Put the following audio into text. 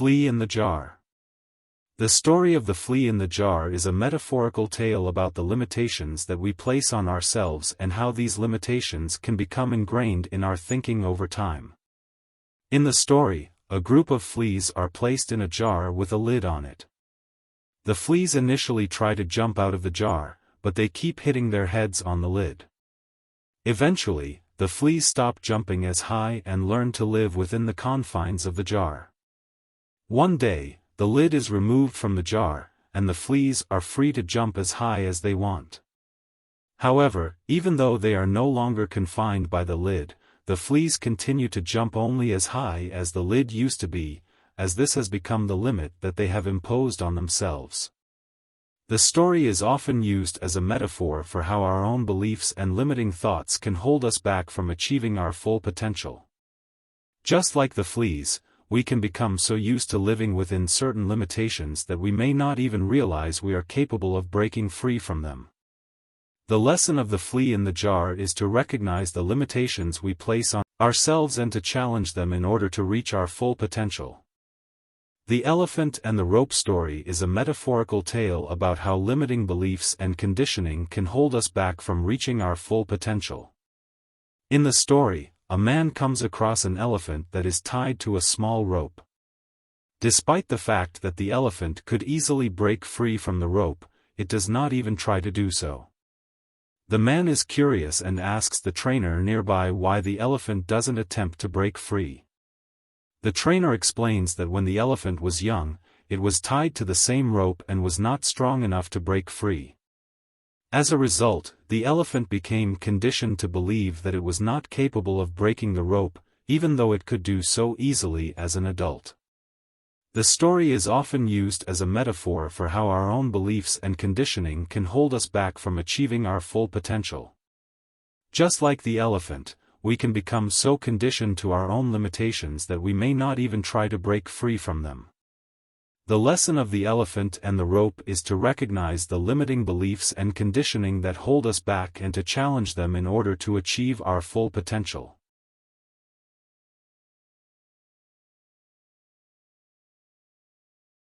Flea in the Jar. The story of the flea in the jar is a metaphorical tale about the limitations that we place on ourselves and how these limitations can become ingrained in our thinking over time. In the story, a group of fleas are placed in a jar with a lid on it. The fleas initially try to jump out of the jar, but they keep hitting their heads on the lid. Eventually, the fleas stop jumping as high and learn to live within the confines of the jar. One day, the lid is removed from the jar, and the fleas are free to jump as high as they want. However, even though they are no longer confined by the lid, the fleas continue to jump only as high as the lid used to be, as this has become the limit that they have imposed on themselves. The story is often used as a metaphor for how our own beliefs and limiting thoughts can hold us back from achieving our full potential. Just like the fleas, we can become so used to living within certain limitations that we may not even realize we are capable of breaking free from them. The lesson of the flea in the jar is to recognize the limitations we place on ourselves and to challenge them in order to reach our full potential. The Elephant and the Rope story is a metaphorical tale about how limiting beliefs and conditioning can hold us back from reaching our full potential. In the story, a man comes across an elephant that is tied to a small rope. Despite the fact that the elephant could easily break free from the rope, it does not even try to do so. The man is curious and asks the trainer nearby why the elephant doesn't attempt to break free. The trainer explains that when the elephant was young, it was tied to the same rope and was not strong enough to break free. As a result, the elephant became conditioned to believe that it was not capable of breaking the rope, even though it could do so easily as an adult. The story is often used as a metaphor for how our own beliefs and conditioning can hold us back from achieving our full potential. Just like the elephant, we can become so conditioned to our own limitations that we may not even try to break free from them. The lesson of the elephant and the rope is to recognize the limiting beliefs and conditioning that hold us back and to challenge them in order to achieve our full potential.